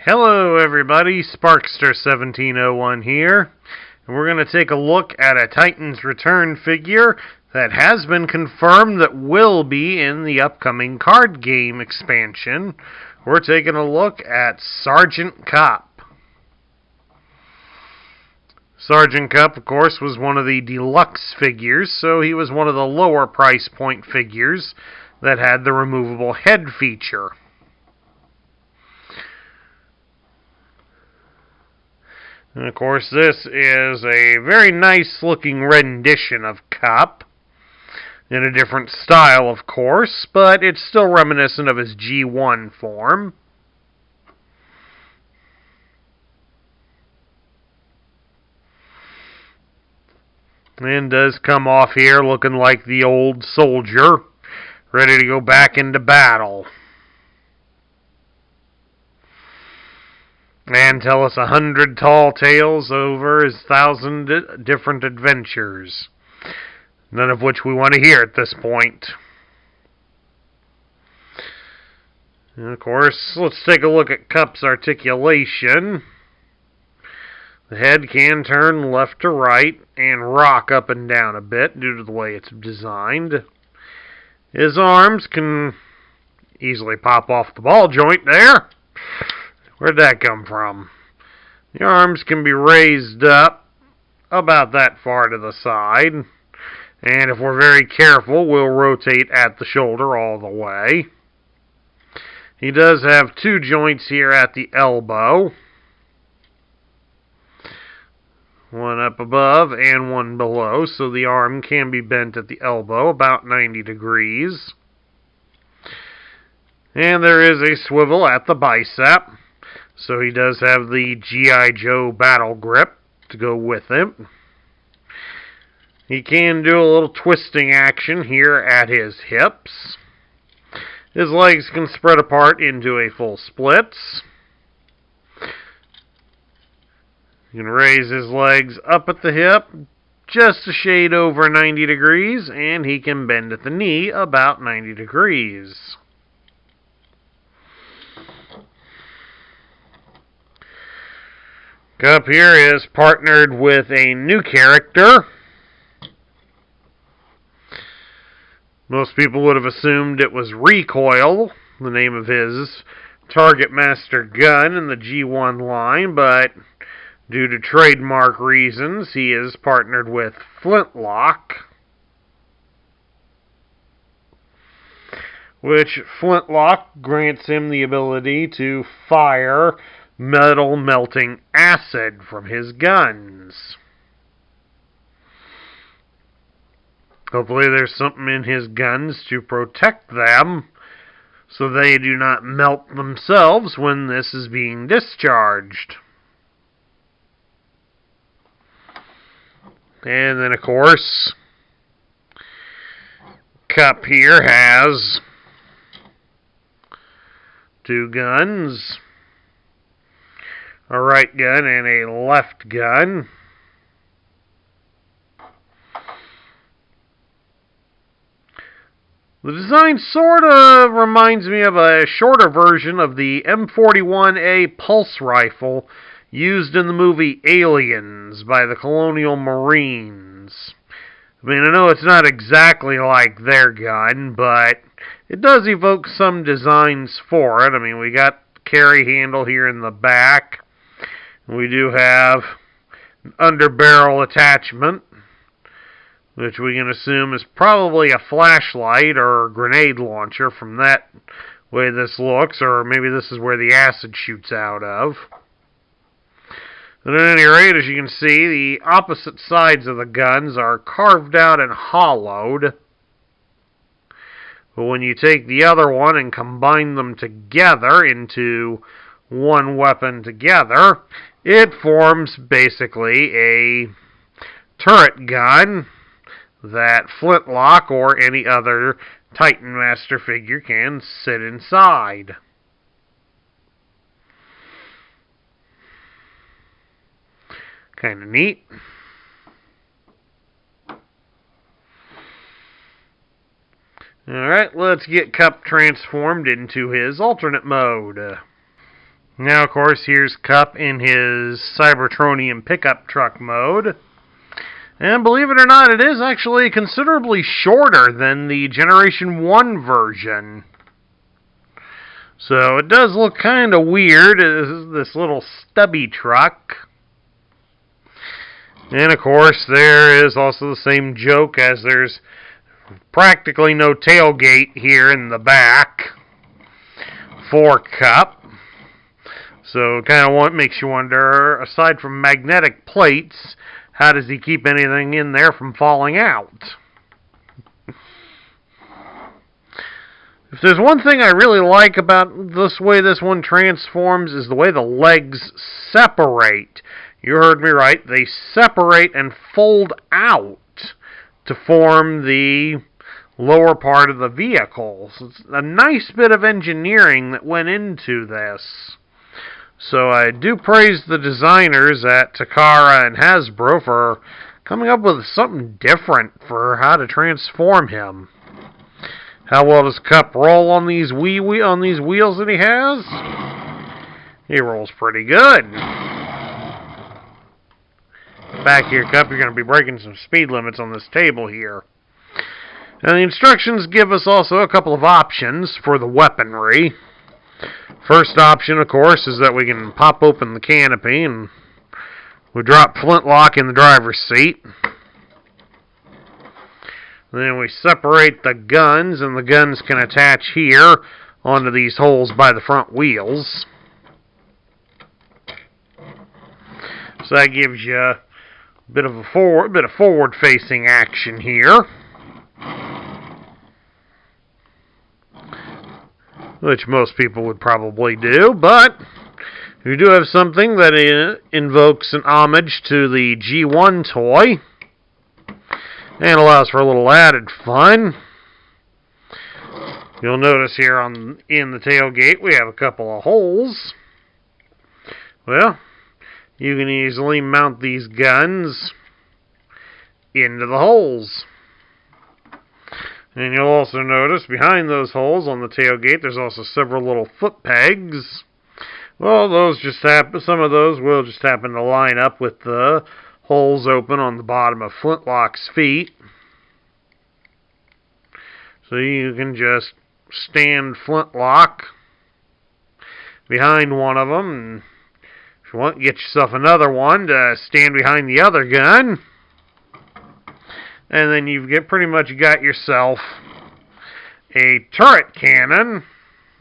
Hello everybody, Sparkster1701 here, and we're going to take a look at a Titans Return figure that has been confirmed that will be in the upcoming card game expansion. We're taking a look at Return Kup. Return Kup, of course, was one of the deluxe figures, so he was one of the lower price point figures that had the removable head feature. And of course, this is a very nice looking rendition of Kup. In a different style, of course, but it's still reminiscent of his G1 form. And does come off here looking like the old soldier, ready to go back into battle. And tell us 100 tall tales over his 1,000 different adventures. None of which we want to hear at this point. And of course, let's take a look at Kup's articulation. The head can turn left to right and rock up and down a bit due to the way it's designed. His arms can easily pop off the ball joint there. Where'd that come from? The arms can be raised up about that far to the side. And if we're very careful, we'll rotate at the shoulder all the way. He does have two joints here at the elbow. One up above and one below, so the arm can be bent at the elbow about 90 degrees. And there is a swivel at the bicep. So he does have the G.I. Joe battle grip to go with it. He can do a little twisting action here at his hips. His legs can spread apart into a full splits. You can raise his legs up at the hip just a shade over 90 degrees, and he can bend at the knee about 90 degrees. Kup here is partnered with a new character. Most people would have assumed it was Recoil, the name of his Target Master gun in the G1 line, but due to trademark reasons, he is partnered with Flintlock, which Flintlock grants him the ability to fire metal melting acid from his guns. Hopefully there's something in his guns to protect them so they do not melt themselves when this is being discharged. And then of course, Kup here has two guns. A right gun and a left gun. The design sort of reminds me of a shorter version of the M41A pulse rifle used in the movie Aliens by the Colonial Marines. I mean, I know it's not exactly like their gun, but it does evoke some designs for it. I mean, we got carry handle here in the back. We do have an underbarrel attachment, which we can assume is probably a flashlight or a grenade launcher from that way this looks, or maybe this is where the acid shoots out of. But at any rate, as you can see, the opposite sides of the guns are carved out and hollowed. But when you take the other one and combine them together into one weapon together, it forms basically a turret gun that Flintlock or any other Titan Master figure can sit inside. Kind of neat. Alright, let's get Kup transformed into his alternate mode. Now, of course, here's Kup in his Cybertronian pickup truck mode. And believe it or not, it is actually considerably shorter than the Generation 1 version. So it does look kind of weird, this little stubby truck. And of course, there is also the same joke as there's practically no tailgate here in the back for Kup. So it kind of makes you wonder, aside from magnetic plates, how does he keep anything in there from falling out? If there's one thing I really like about this way this one transforms is the way the legs separate. You heard me right. They separate and fold out to form the lower part of the vehicle. So it's a nice bit of engineering that went into this. So I do praise the designers at Takara and Hasbro for coming up with something different for how to transform him. How well does Kup roll on these wheels that he has? He rolls pretty good. Back here, Kup, you're going to be breaking some speed limits on this table here. And the instructions give us also a couple of options for the weaponry. First option, of course, is that we can pop open the canopy and we drop flintlock in the driver's seat. Then we separate the guns, and the guns can attach here onto these holes by the front wheels. So that gives you a bit of forward-facing action here, which most people would probably do, but we do have something that invokes an homage to the G1 toy and allows for a little added fun. You'll notice here in the tailgate we have a couple of holes. Well, you can easily mount these guns into the holes. And you'll also notice behind those holes on the tailgate there's also several little foot pegs. Well, some of those will just happen to line up with the holes open on the bottom of Flintlock's feet. So you can just stand Flintlock behind one of them, and if you want, get yourself another one to stand behind the other gun. And then you've pretty much got yourself a turret cannon,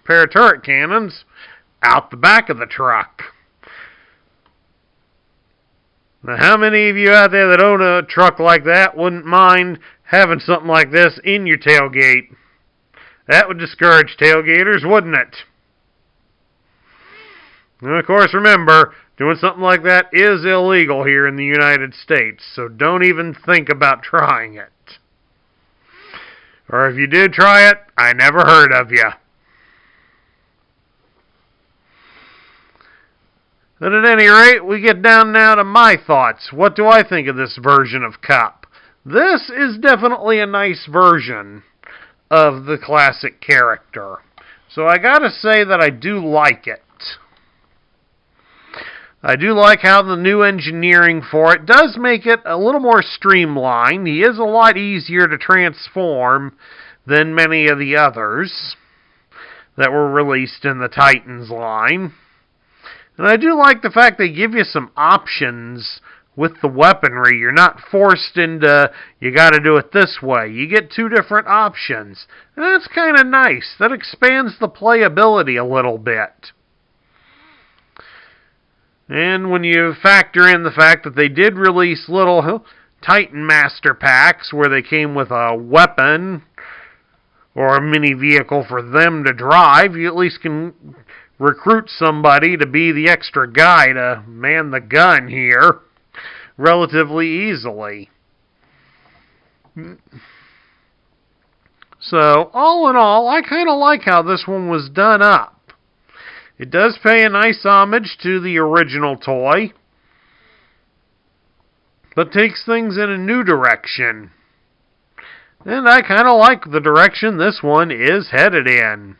pair of turret cannons, out the back of the truck. Now, how many of you out there that own a truck like that wouldn't mind having something like this in your tailgate? That would discourage tailgaters, wouldn't it? And of course, remember, doing something like that is illegal here in the United States, so don't even think about trying it. Or if you did try it, I never heard of you. But at any rate, we get down now to my thoughts. What do I think of this version of Kup? This is definitely a nice version of the classic character. So I gotta say that I do like it. I do like how the new engineering for it does make it a little more streamlined. He is a lot easier to transform than many of the others that were released in the Titans line. And I do like the fact they give you some options with the weaponry. You're not forced into, you gotta do it this way. You get two different options. And that's kind of nice. That expands the playability a little bit. And when you factor in the fact that they did release little Titan Master Packs where they came with a weapon or a mini vehicle for them to drive, you at least can recruit somebody to be the extra guy to man the gun here relatively easily. So, all in all, I kind of like how this one was done up. It does pay a nice homage to the original toy, but takes things in a new direction. And I kind of like the direction this one is headed in.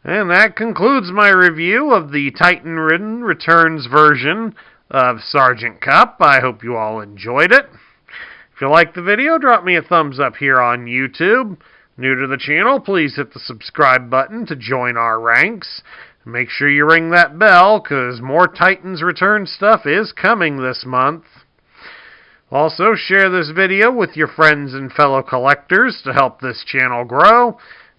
And that concludes my review of the Titan-ridden Returns version of Sergeant Kup. I hope you all enjoyed it. If you liked the video, drop me a thumbs up here on YouTube. New to the channel, please hit the subscribe button to join our ranks. Make sure you ring that bell, because more Titans Return stuff is coming this month. Also, share this video with your friends and fellow collectors to help this channel grow.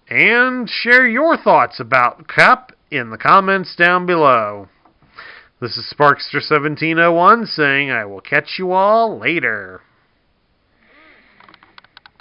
And share your thoughts about Kup in the comments down below. This is Sparkster1701 saying I will catch you all later.